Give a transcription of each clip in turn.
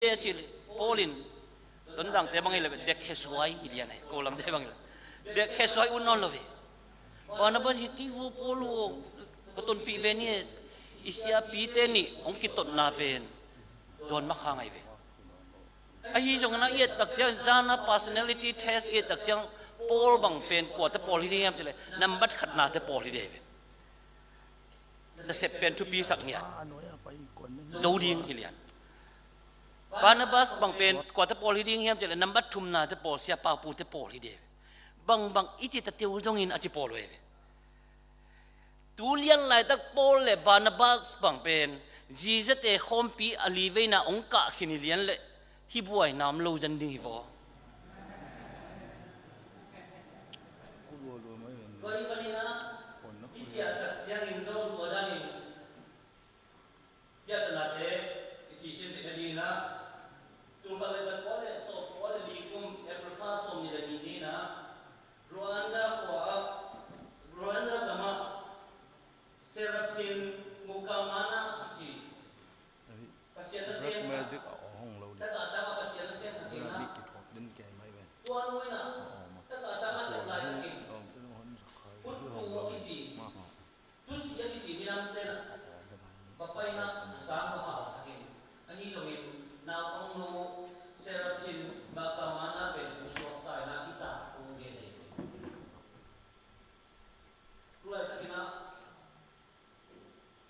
chile polin don jang te bangi le dek kheswai idia nai ko lam te bangi dek kheswai un non love bana ban hiti vo polo beton pi venie isia pi te ni ong ki tot na pen don ma kha ngai ve a hi jong na ye tak chang jana personality test ye tak chang pol bang pen ko te pol hi yam chile number khat na te pol hi de ve the sep pen to pi sak nia zoding ilian Barnabas bang pen ko te pol hi ding yam chile number thum na te pol sia pa pu te pol hi de bang ichi ta teu jong in achi pol we tu lian lai tak pol le Barnabas bang pen GZA Khawmpi ali Veina ong ka khini lian le hi buai nam lo jan ding hi vo koi balina ichi atak siang in zon ko danin ya ta te ichi sin te dina tu ka le jan pole so pole li kum Africa so mi le ni na Rwanda kama serapsin mukamana ichi pasien na sen magic hong lo ta ka sama pasien na sen ichi na din ke mai ben tuan noi na ta ka sama sa lai ki put tu ichi tus ya ichi minam te na papai na sama ha sakin ani jomin na ong no serapsin mukamana ben usok ta na kita Tulai tak kena,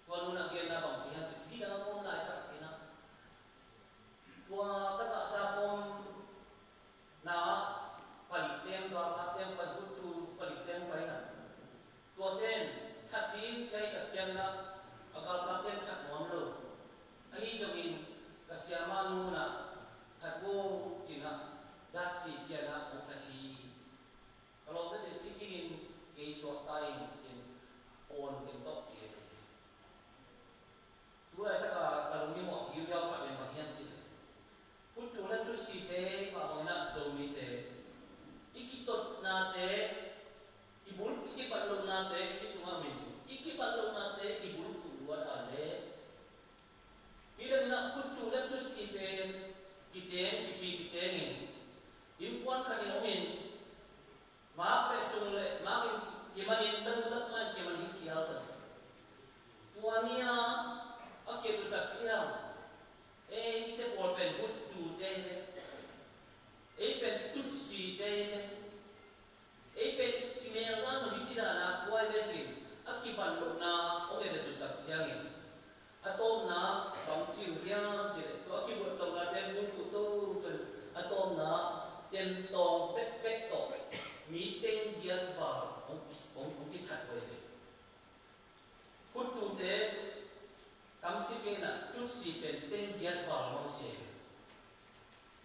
tuan guna kena bang sihan kita pun lai tak kena. Tuan tak sapom na palitem tuan patem palikutu palitem paina. Tuan ten hatin saya kacian na agal patem sak monlo. Ahi jomim kasiaman guna hatwo cina dasi kiana okasi. Kalau kita sikirin keisuatai on tem top ke tu ai ta ka kalungi mo hiu ya pa ben bahian si ku chu la chu si te pa mo na zomi te ikitot na te ibul iki palong na te iki sunga min iki palong na te ibul fuwa ale ila na ku chu la chu si te kiten kipi kiten impuan khanin omin ma pe sung le ma kimanin tamutat na kimanin kiyaw ta tuania ake tutak siya ite bol pen hut tu te pen tutsi te pen email na no hikira na kuai vechin akiban lo na oge de tutak siya ngin atom na bang chiu hiang che to akibot tong na ten bun fu to atom na ten tong pek pek to meeting dia va ông cái thật vậy hút tu tế cắm xí cái là chút xí bên tên giết vào nó sẽ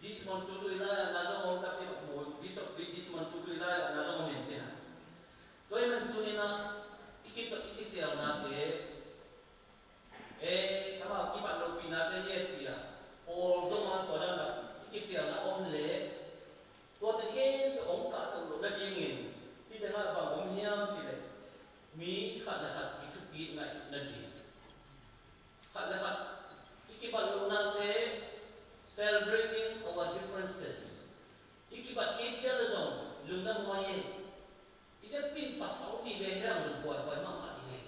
this month tu tu là do ông ta biết một this month tu tu là do ông mình chứ tôi mình tu nên là cái xí nào thế các bạn khi bạn đầu pin là cái gì chứ à all do mà có đang là cái xí nào ông lệ tôi thấy ông cả tụ là đi nghìnที่แต่ละบางผมเฮียมสิเลยมีขัดละขัดกิจกิจไงนั่นสิขัดละขัดอีกบัดลงนาเต celebrating our differences อีกบัดเกี่ยวกับเราลุงนั่งไว้อีกเป็นภาษาที่เวลาลุงป่วยมากๆทีนี้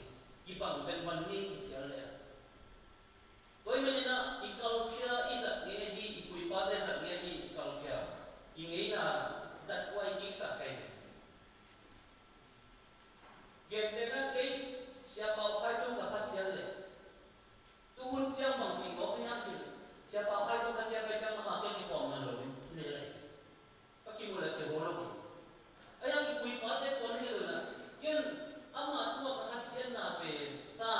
อีกบังเป็นวันนี้ที่เกี่ยวเลยโดยมันนะอีก culture อีสักเงี้ยที่อีกคุยป้าได้สักเงี้ยที่ culture อีกเงี้ยนะจัดไว้ยิ่งสักใครGenderan kay siapa kay tu kahasian le. Tuhun siang bang cingkok ni hasil. Siapa kay tu kahasian kay siang memakai di form na lobi le. Paki mula ke hologi. Ayang ikui pate kon helo na. Ken ama tu kahasian na pe sa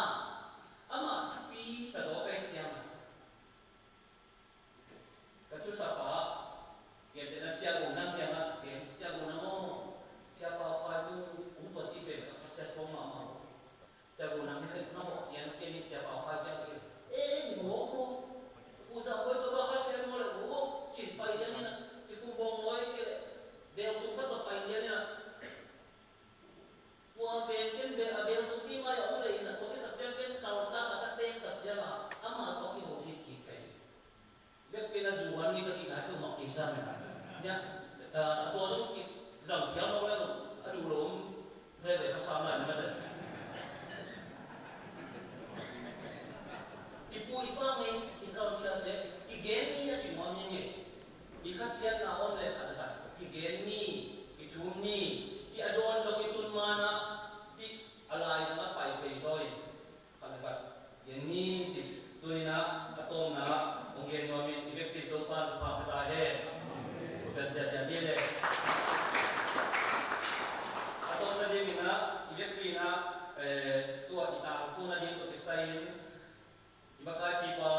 ni ka ki na ko mo ki sa nya to lo ki dòng kéo nó lên đủ lốm về để phát sáng lại mà đấy thì bụi qua mấy thì đâu chưa đấy thì ghé ni là chỉ mong như vậy vì khách xem là ôn lại khá là thì ghé ni thì chum ni thì adon đâu cái tuần mà na thì alai nó phải về rồi khá là ghé ni chỉ tôi na atom na ông ghé nó mình thì việc đâu pan thì phải ta hết bukan sia-sia dia deh atau na din na ivet na tua kita ko na din to style ibaka ti pa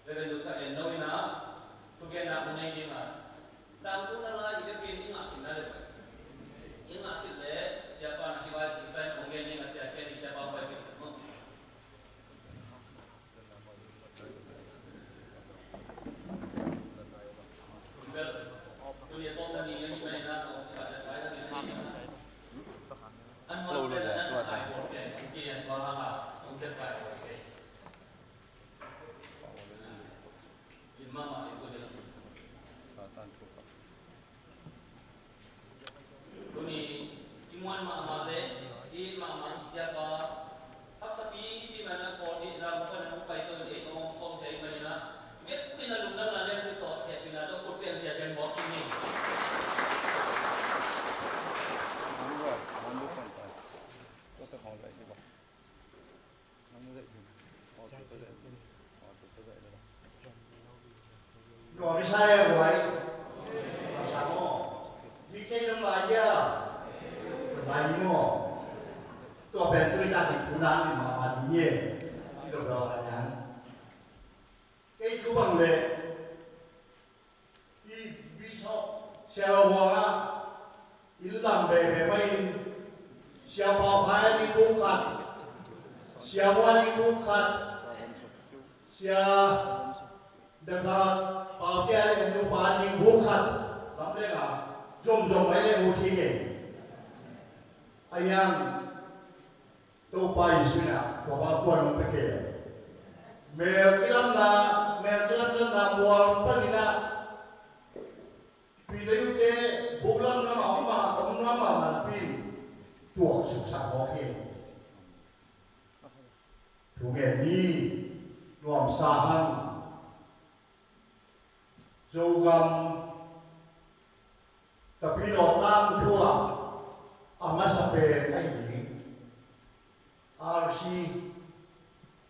revenue ka en no na tugen na ko nay din na dan ko na la ivet inga kin na le inga kin le siapa na hiwat design ongen ni nga sia chen siapa pa mo bel dunia to na ni yang ni na to sa sa pai na ni anh nói về là nó phải một cái chia vào hàng à không sẽ phải một cái imam mà itu dia kuni imuan ma'amate di ma'ama siapa hak sapi di mana ko di zaman kan ang pai ko di ko khom sai manina biết pinalung na la le to ke pinado ko pen sia chen bo kini rồi sai rồi vậy làm sao mà đi xây trong lại chứ lại như mà tôi bèn tôi ta thì cũng đang đi mà đi nhẹ đi đâu đó là nhắn cái cứ bằng lệ đi ví dụ xe lô hoàng á in làm về phải xe bao phải đi cố khăn xe hoa đi cố khăn xe đặc bảo kia là nhiều bà nhiều bố khăn lắm đấy là dùng mấy cái vũ khí này anh em tôi bay xuống nào của bà quân một cái kia mẹ cái lắm là mua phân đi na vì đấy cái bố lắm nó ông mà vì chuột sụp sạc có kia thủ nghề đi làm xa hăng dâu gầm tapi lo tam thua amasape ai ni RC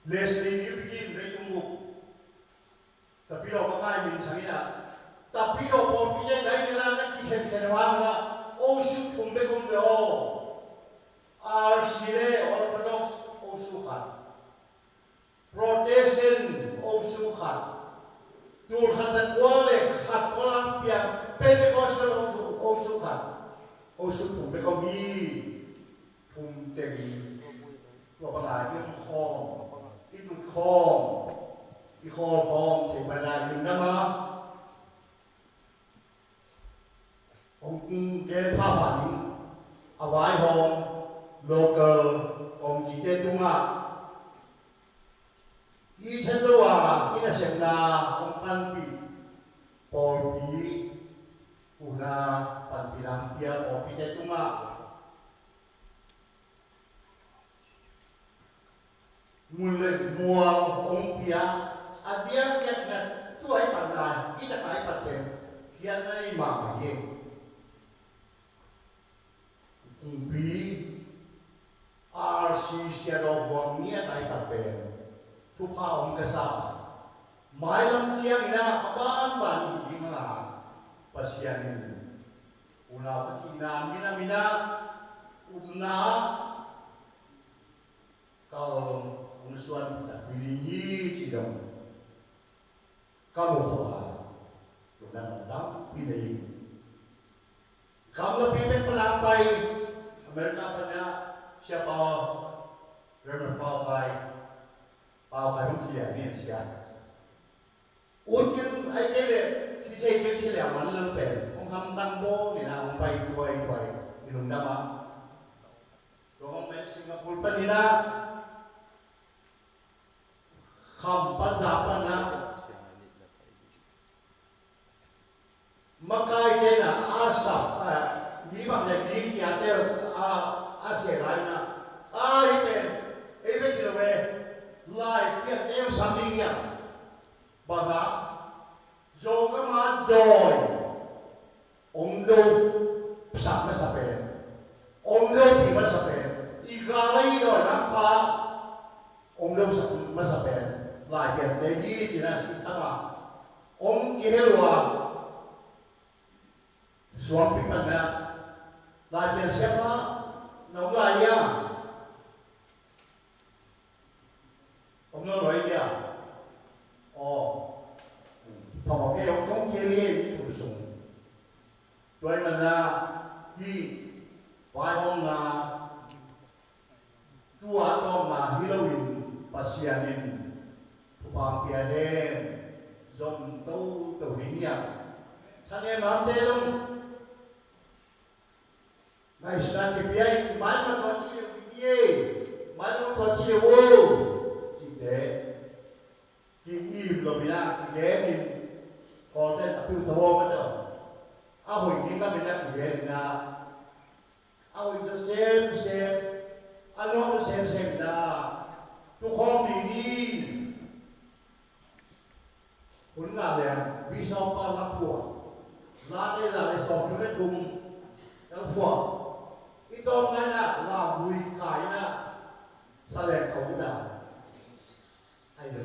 Leslie ni begin lấy công vụ tapi lo pakai min thằng ina tapi lo có cái này cái là cái khen hoang là ô su thùng bê công lo RC le Orthodox ô su khát Protestant ô su khát Dur khát kuale khát kolang piang Pentecostal ô su khát ô su thùng bê công mi thùng tiền lo pakai min khom itu khom i khom khom thì bây giờ mình đang mà ông cái pha bản à vài hôm local ông chỉ cái tung à i thân đâu à cái là xem là ông pan pi Paul pi una pan pi làm kia ông pi cái tung à mùi lên mùa ông pia à dia kia là tôi ấy bạn là ít là cái bạn bè kia này mà gì bí RC xe đồ vòng nghĩa tại bạn bè thu phá ông cái sao mai lâm chiang na ban ban gì mà pasianin una patina mina umna kalau umusuan tak pilih chỉ đồng kamu faham lúcนั้นดับพี่ได้ยินคำละพี่เป็นพลังไปอเมริกาปัญญาเชียปอเรื่องเป่าไปมันเสียเนี่ยเสียอุ่นกันไอ้เจ้าเนี่ยที่ใช้เก่งเฉลี่ยมันเริ่มเป็นผมทำตั้งโบนี่นะผมไปด้วยที่ลุงดำมาลงไปสิงคโปร์ปัญญาคำปัญญาปัญญา ông kia là xuống cái phần này lại tiền xếp nó lại nha ông nói kìa thọ cái ông kia liền cũng xuống rồi mình là đi vài hôm là tua to mà Halloween pasianin Khawmpi đen dòng tàu tàu đi thằng em làm thế luôn ngày sáng thì biết máy mà có chi được gì máy mà có chi được vô chỉ để khi im rồi mình làm thì để mình có thể là tiêu thụ mất rồi hồi những cái mình làm thì để mình là hồi nó xem anh nó xem là tôi không đi đi cũng là để vì sao ba lắc của là đây là để sống cho nó cùng nó phù ít tôn này là mùi khải sa đen khẩu đà hay rồi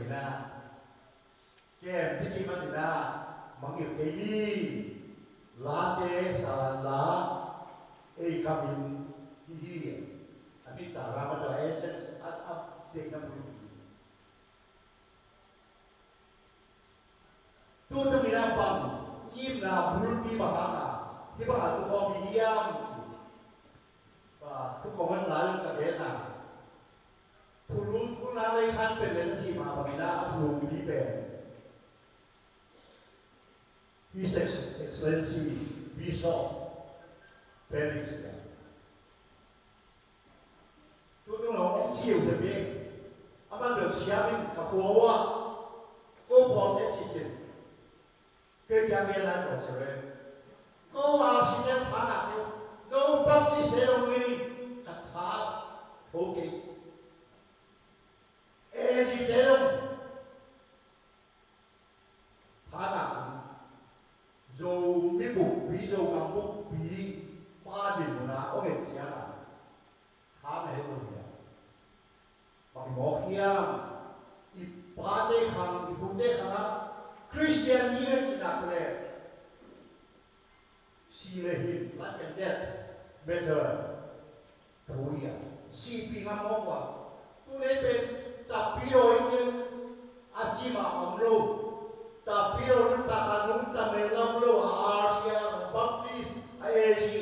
cái thích mà bằng nhiều cái đi lá tê sa lá ấy cabin đi anh đi tara mà đó essence update năm mươi tu tu mình làm bằng im là buồn đi bằng cái bằng tu không bị vàทุกคนมันหลายกับเด็กนะผู้ลุ้นผู้น่าได้ขั้นเป็นเลยนะสิมาบังนาผู้ลุ้นดีเป็น His Excellency Bishop Felix เนี่ยทุกคนเราต้องชิวแต่เพียงอามันเดือดเสียเป็นกับหัวว่าก็พอจะชิดเกิดจากเรียนอะไรก่อนใช่ไหมก็เอาสิ่งนั้นผ่านอะไรno bapti ceremony katha hoki eji deum thana zo mi bu bi zo kam bu bi pa din na o ne sia la tha me lo ya ba mo khiam I pa de kham I bu de kham Christian ni ne chi na le si le hin like and death better Korea si pinga mo wa tu le pe tapiro ingen achima amlo tapiro ta kanung ta melam lo Asia baptis aeji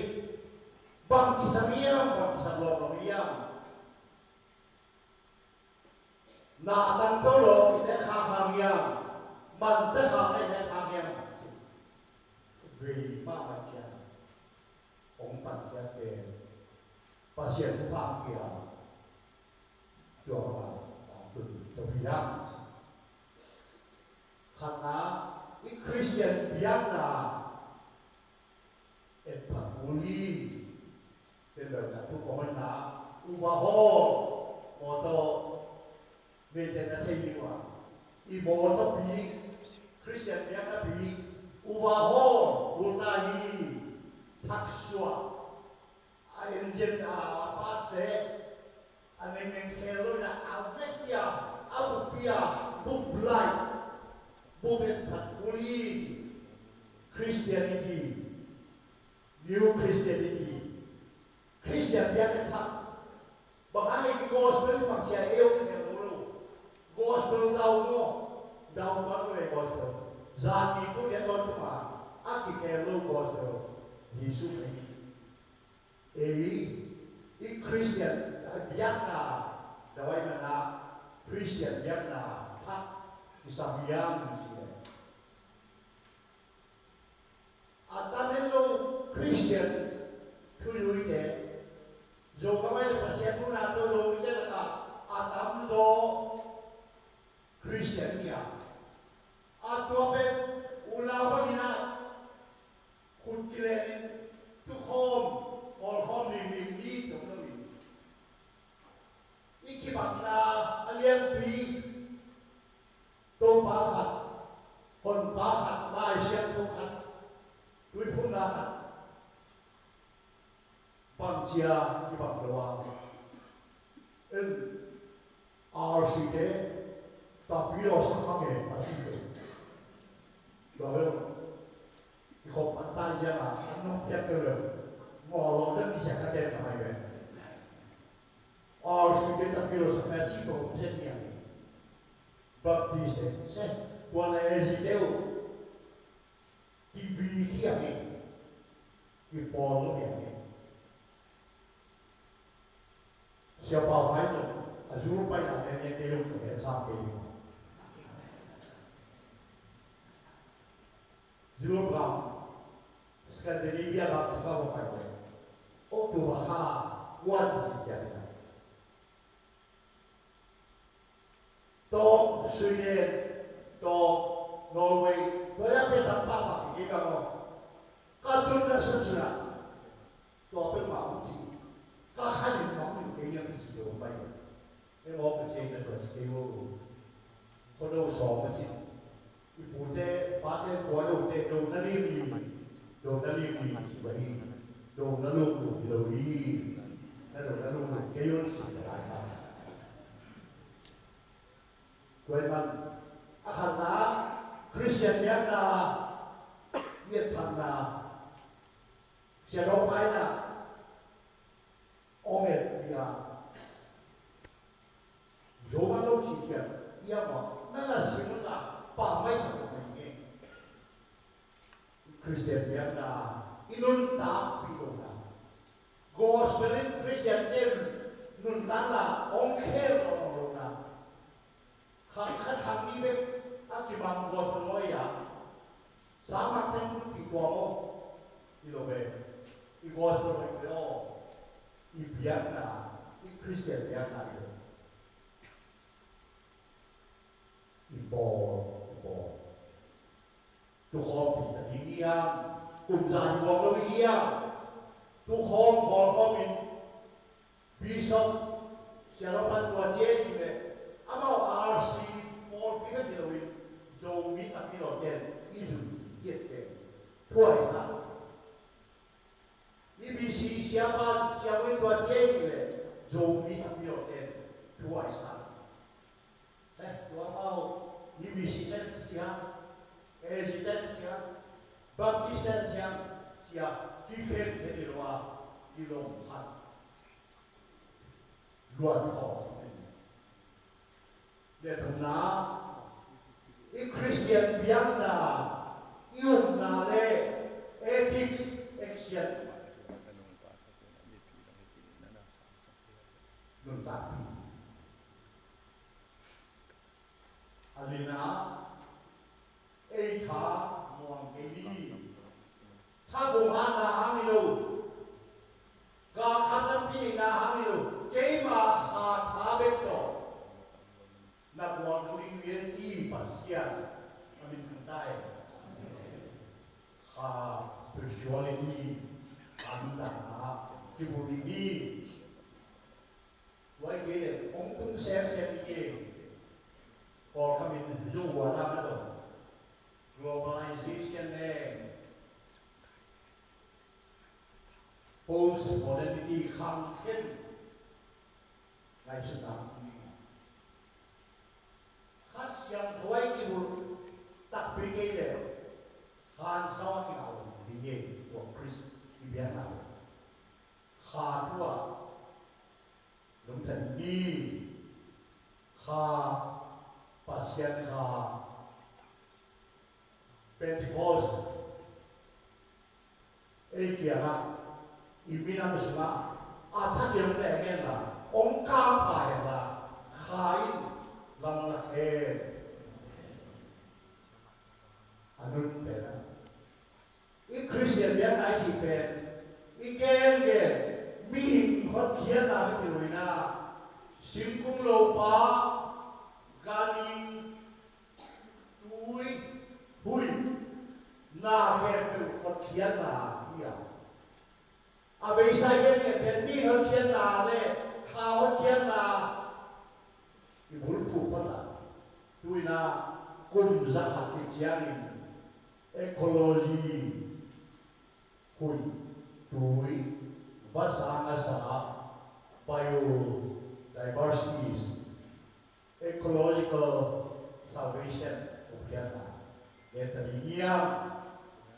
baptisamia baptisamia na tan to lo ite kha khamia man te kha ite khamia vì ba mặt cha ông tận cha về và hiện thực phạm kia cho là từ từ Việt Nam khán giả ít Christian Việt là ít phật ngũ lyเป็นแบบนั้นทุกคนมันนะอุบาโฮโมโตเวทนาเทียว่าอีโมโตปีคริสเตียนViệtนะปีอุบาโฮอุตาฮีทักษวะอันเจนปัสเซอันนี้เคโลนะอาเวกยาอาบุปยาบุบไลบุเบตัดกุลีคริสเตียนิตีนิวคริสเตียนิตีคริสเตียนยังจะทำบางอันนี้ก็ gospel บางเช้าเอวกันอย่างรู้ gospel ดาวโง่ดาวมันเลย gospel Zati pun dia tuan rumah, aki kelu gospel Yesus ini Christian biang na, dawai mana Christian biang na, tak disambiang di sini. Atamelo Christian tujuh itu, jauh kawai lepas pun atau lo itu lekat, atam lo Christian ya. Atau apa ulama ina kuntilenin tu khom ni jom ni iki bakna alian pi to bahat kon bahat lai sian to khat dui phun na khat bang chia ki bang lawa en RCD ta pilo sa khange ati rồi cái hộp bắt tay ra mà anh không biết cái được ngò lò đất đi sẽ cái đèn làm vậy sự kiện đặc biệt là phải chỉ có một thiên nhiên baptiste sẽ quan hệ gì đều TV khi này cái bò nó vậy siapa bao phải rồi azul bay là em cái lúc cái sao cái Zulu Brown Scandinavia gặp thì không phải vậy ô tô ha quan gì vậy to Sweden to Norway tôi đã biết tầm bao bằng cái đó các tôi đã sẵn sàng to bên bảo gì các hai người nói những cái như thế gì vậy cái món cái gì này là cái có đâu sòng cái gì cái bún tê bát tê có đâu tê đâu nó liêm gì vậy đâu nó luôn đâu đi nó luôn cái gì là sao quên mình akan na Christian yang na yết thành na sẽ đâu phải na ông ấy bây giờ dù mà đâu chỉ chuyện yêu mà nó là sự là ba mấy sự của mình Christian yang na inun ta bị đâu na gospel Christian tem nun ta là ông kêu đâu na khát thằng đi bên ác chỉ bằng gospel nói à sáng mắt tên cũng bị qua mô đi đâu về đi gospel này cái đó đi biển là đi Christian biển là đi bò tu Khawmpi ta đi ngang cùng giải buông nó đi ngang tu Khawmpi Bishop sẽ nó phân tua chế gì vậy ama RC Paul biết gì rồi ZOMI tập đi đầu tiên isu yết tiền thua sao EBC siapa tua chế gì vậy ZOMI tập đi đầu tiên thua sao tua mau EBC tên siapa EBC tên siapa Baptist tên siapa kí khen thế đi rồi đi lòng hạt luận họ để Thumna i Christian biang na yung na le ethics action nung tati alina ei tha muang ke đi tha gồm na hang ni lo ga khatam pi na hang ni lo ke ma kha tha bek to na buwan ko rin yung si pasyan amin kang tayo spirituality anda kibuligi why gele ong sem ige or kami zuwa na to globalization post modernity khang khen ngay sự tăng khát yang thối cái vụ đặc biệt cái đấy hàn sao cái nào thì nghe của Chris thì biết nào khát quá đúng thật đi khát pasien khát Pentecost ấy kia ha iminam semua thắt chồng này nghe là ông cao phải là khai lòng là thế anun pe na i Christian biang ai si pe i gen mi hot kia na cái điều na sim cung lô pa gani tui hui na he pe hot kia na ia a bây giờ cái mi hot kia na le kha hot kia na i bul pu pa la tui na kum za hat ki chiang ecology hui tui basanga sa biodiversity ecological salvation of Canada để tự nhiên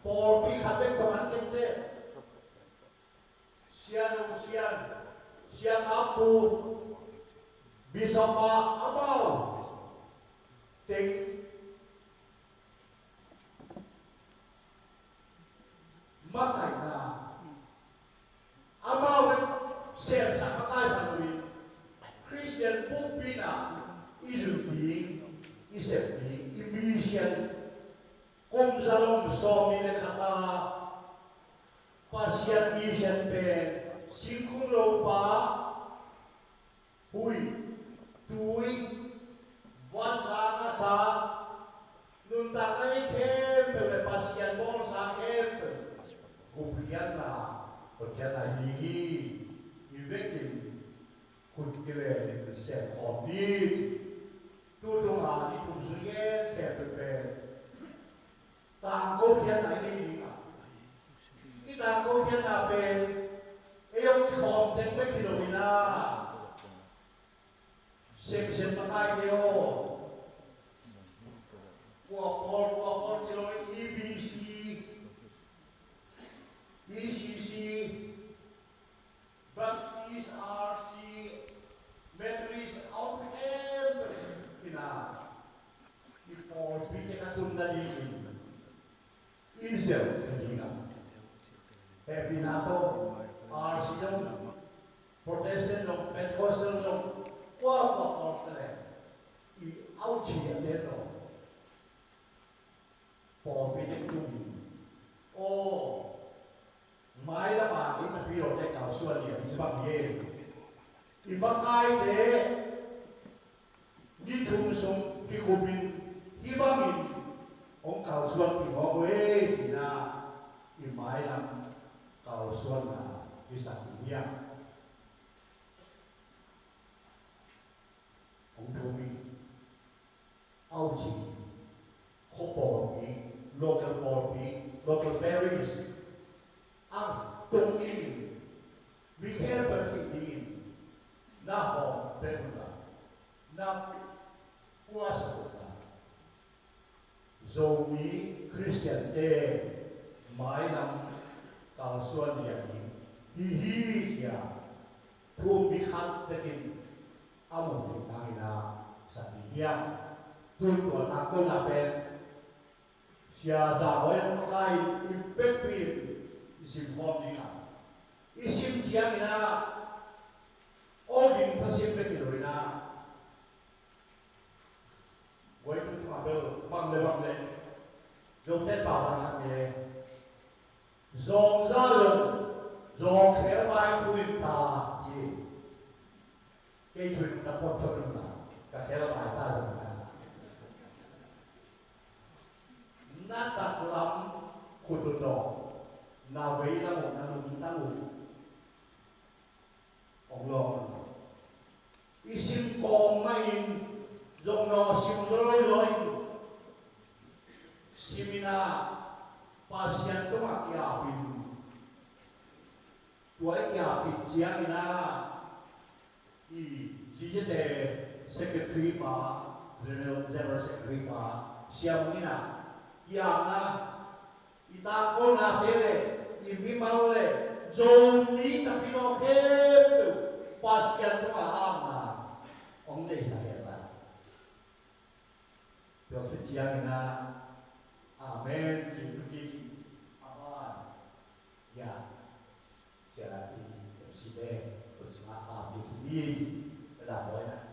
por bị khát bên công an kinh tế xian áp phu bị sập ba áp bao tình mắc cảnh là áp bao xem sang các ai sang người Christian book pina isu being is a being emission công gia long so mi le khata pasian mission pen sinh khung lâu pa hui tui vua sa na sa nun ta cái thêm về pasian bol sa thêm cũng khian là còn khian là gì như vậy thìคุณกิเลสเป็นเศษของนี้ตัวตรงหาที่ผมสุดแย่แค่เป็นต่างก็เขียนไหนนี่อ่ะที่ต่างก็เขียนน่ะเป็นเอ้ยของเต็มไม่คิดเลยนะเซ็กเซ็นมาได้เดียวว่าพอจะลง EBC ECC but these RC batteries out every for bicara tadi Israel kedinga Pepinato RC dong Protestant dong Pentecostal dong wah portale I auchi adeno for bicara tumi oh mai la ba ni tapi ro te kau suan dia ni bang ye I bakai de ni thum sum ki khubin hi bamin ong kau suan pi ho we sina I mai lam kau suan na ki sa dia ong thumi au chi ko po ni local berries tung in be careful keeping na ho pemula na puasa ZOMI Christian mai nam kau suan dia ni hi sia tu bi khat tekin amu tangina satia tu tua takon na pen sia za boy kai impepin isim form ni na isim jiang na ogin pasim pe kilo na boy tu ma bel bang le jom te pa ba khat ne zong za lo zong khe bai tu ta ji ke tu ta pot tu na ka khe bai ta na na ta lam khu tu do na Veina một na lùng ta lùng ông lo isim con mai dòng nó sim lôi simina pasien tu mak ya pin tuổi ya pin chiang na I GZA secretary pa general secretary pa siam ni na ya na ita ko na tele imi maule ZOMI tapi no kem pasien tu aham na ong nei sa la do chiang na amen ji aman ya sia I si de usma ha di da boy na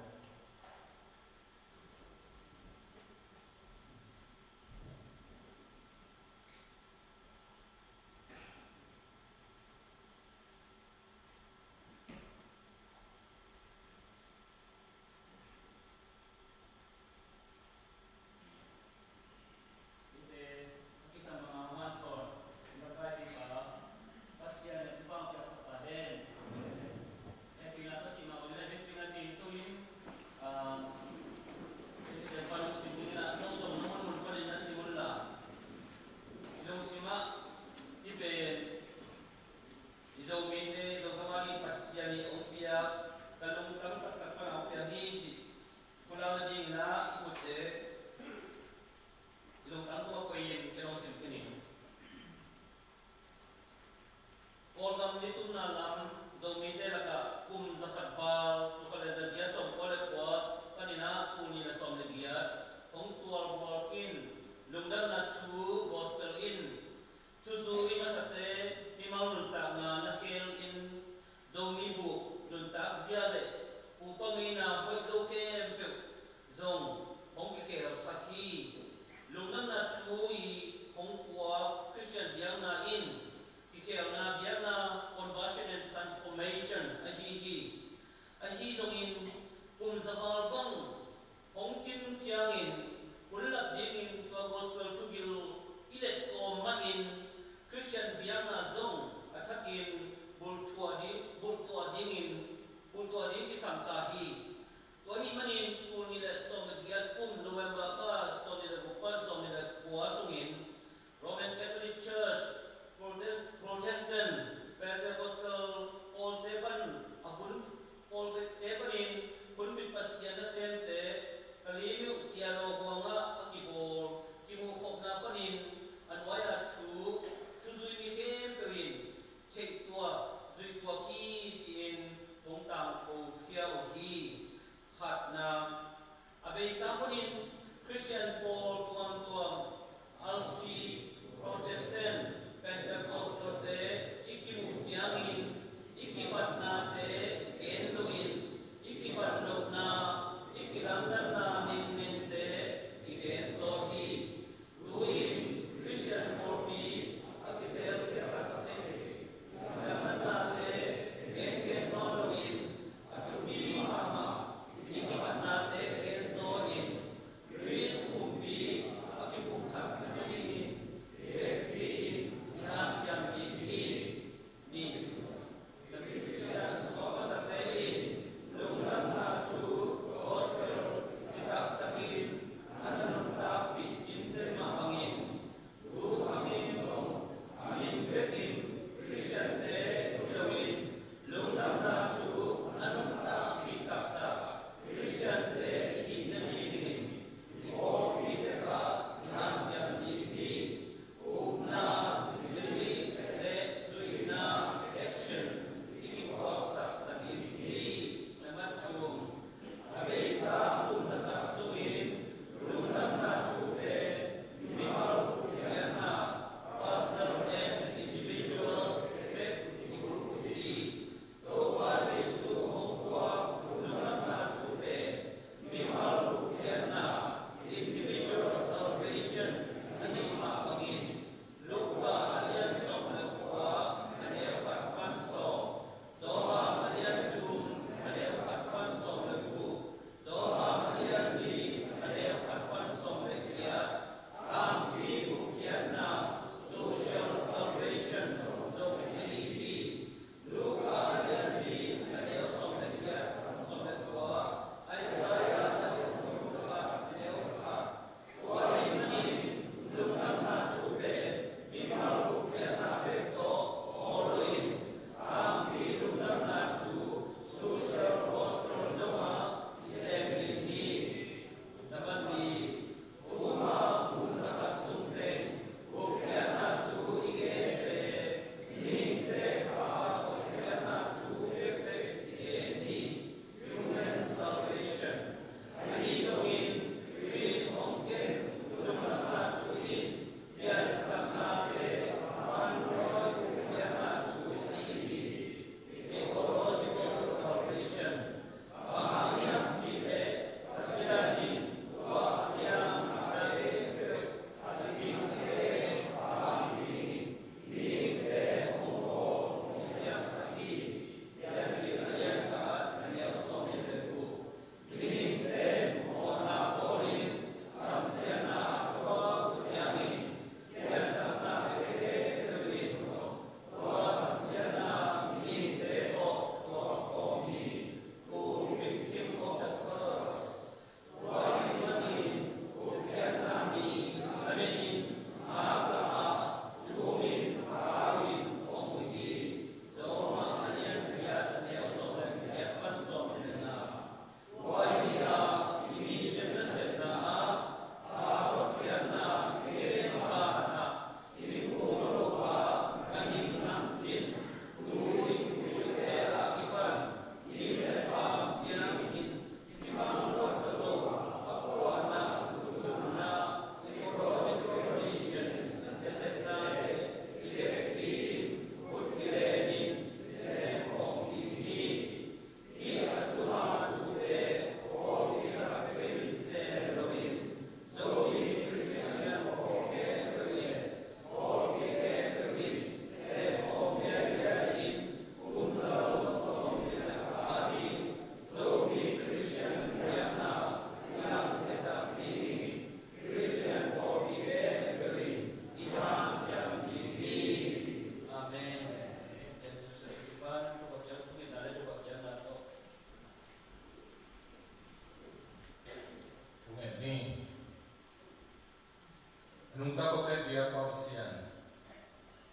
sian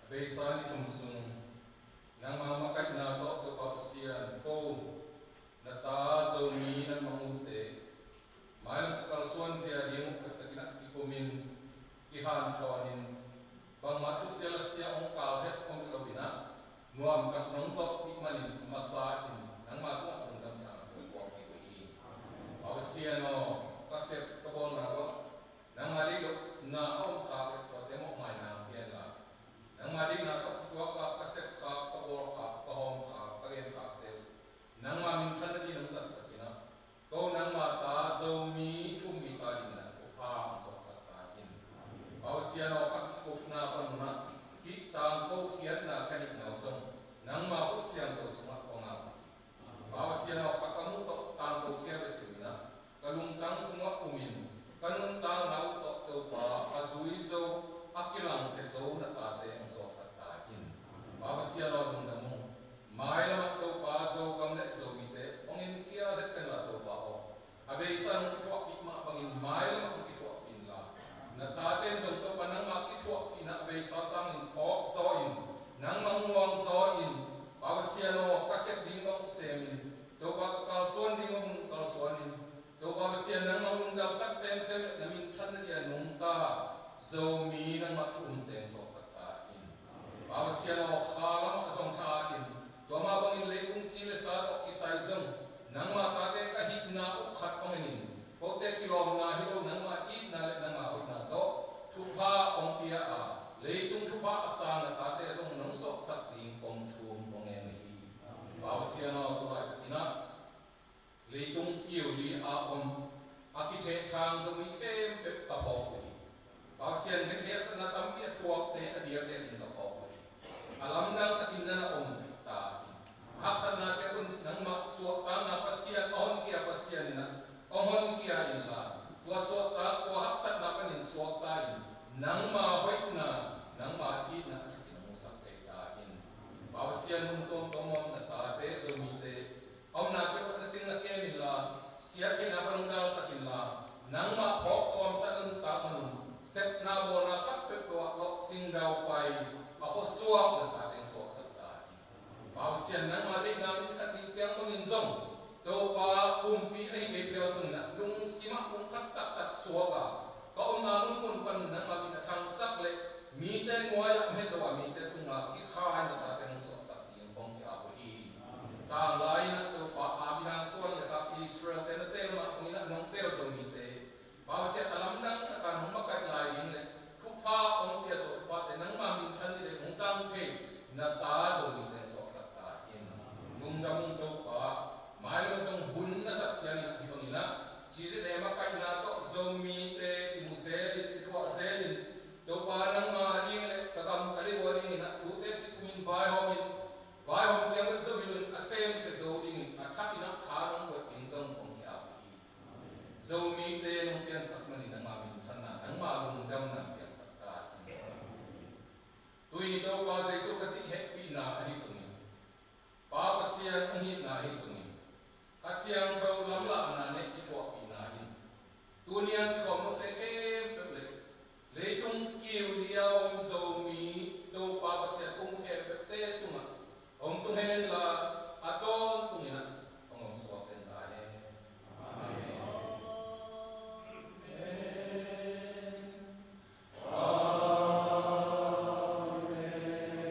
beisan chumsung nang mamakat na to sian ko na ta zomi na mangute mai kalsuan sia dimu katakina kikumin ihan chawanin bang machu sel sia ong kal het ong lobina nuam kap nong sok ikmanin masa in nang ma ko ang dam ta ko ki sia no kasep kabon na ko nang mali na ong kha ko demo mai na pian la nang mali na ko ka kasep kha kabor kha ka hom kha ka yen kha te nang ma min than ni nang sat sakina ko nang ma ta zo mi thum mi ka din na ko pa so sak ta in sia no ka ko na pa na ki tang ko khian na ka ni na song nang ma ko siang ko suma ko nga sia no ka kamu to tang ko khia be tu na kalung tang semua umin kanung tang nau to to pa azui zo akilang ke zo na ta te ang so sakta in sia no dum namu mai la to pa zo kam le zo mi te ong in kia de kan la to pa o abe san chwa pi ma pangin mai la ki chwa pin la na ta te zo to pa nang ma ki chwa pi na be sa sang in khok so in nang mang muang so in sia no kasep ding no semin to pa ka suan ding no ka suan in do ba sia nang nong dau sak sem na min than ya nong ta zo mi nang ma thum te so sak ta in ba sia no khala ma song tha in do ma bang in le tung chi le sa to isai zong nang ma ta te ka hit na u khat pang in ko te kilom na hi do nang ma i na le nang ma hu na to thu pha ong pia a le tung thu pha asa na ta te zong nong so sak ding ong thum ong en hi ba sia no to ba ina leitung kiu li a architect thang zo mi kem pe ka pok ni ba sian ne ke sana tam pi chuak te a dia te in ka pok ni alam nang ta in na pi ta hak sana te kun nang ma suak ta na pasian on kia pasian na on kia in la tua suak ta ko hak san na kan in suak ta in nang ma hoi na nang ma i na ki nang sak te ta in ba sian nun tom tomon na ta te zo mi te ông nào cho các chính là kia mình là sia trên nào bằng đào sakin là nắng mà khó com sa ưng ta mình xếp na bo na khắp bếp đồ lọ sinh đào quay và khó xua là ta tên số sắc ta bảo xiên nắng mà đến nam khát đi chém có nghìn rong đâu ba Khawmpi ấy về theo rừng nè lung xí mắc cũng khắc tắc xua cả có ông nào muốn quân phần nắng mà bị thằng sắc lệ mi tên ngoài là hết đồ mi tên cũng là cái khai là ta tên số sắc tiếng bông cái áo hi tang lai na to pa abihan suan ya ka Israel te na te ma ina nong te zo mi te ba se alam dang ka kan hom ka lai ding le thu pha ong pia to pa te nang ma min than ni le ong sang te na ta zo mi te so sak ta in mung da mung to pa mai lo song hun na sak sia ni ki bang ina GZA ma ka na to zo mi te ti mu se li ti thwa se li to pa nang ma ni le ka kam ka le wo ni na tu te ti min vai ho min vai hom siang ka zo mi asem se zo ding a thakina tha nong ko pin song ong ki a pi zo mi te nong pian sak mani nang ma min than na nang ma lung dam na pian sak ta tu ni to pa se so ka si happy na hi sung pa pa sian ong hi na hi sung ka siang tho lam la na ne ki chwa pi na hin tu nian ki kom no te khem pe le le tung kiu dia ong zo mi to pa pa sian ong khem pe te tu ma ông tung hen là aton tung ina ông suat ten ta ne amen amen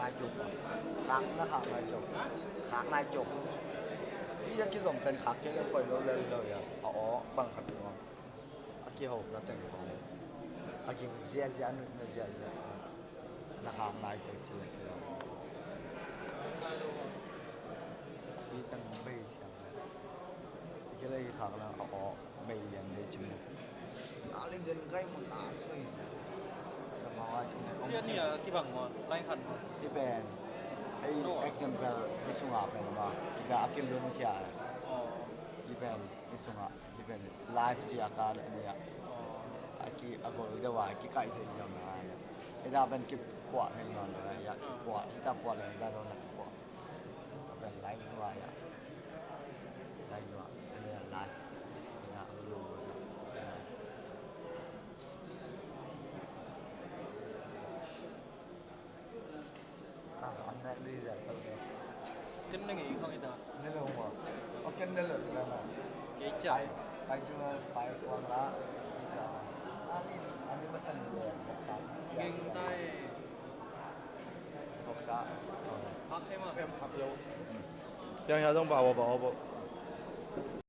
nai chụp kháng nó kháng nai chụp kháng nai chụpที่จะคิดสมเป็นคักจะเล่นปล่อยเลยอ่ะอ๋อบังคับตัวอากิโฮแล้วแต่งของอากิเสียนึกไม่เสียนะครับนายตัวจริงมีตั้งไม่เสียก็เลยคักแล้วอ๋อไม่เรียนไม่จริงอะไรเดินใกล้หมดอ่ะช่วยสมองอะไรเนี่ยที่บังวะไล่ขัน ที่เป็นไอ้ example ที่สุงอาเป็นว่าอีกอากิลุ้นเขียที่เป็นที่สุงอาที่เป็น live ที่อาการเนี่ยอากิอากูรู้ว่าอากิใกล้ถึงยังไงที่เราเป็นกิบปวดให้นอนเลยอยากปวดที่ตาปวดเลยได้โดนหนักปวดเป็นไลฟ์ว่าอยากไลฟ์ว่าเป็นไลฟ์ที่เรารู้anh đi rồi cái nó nghĩ không ít à nên là không có cái nên là cái chạy bay chưa bay quăng lá anh đi bắt sân rồi học sao nghiêng tay học sao phát thêm à em học vô yang ya dong bảo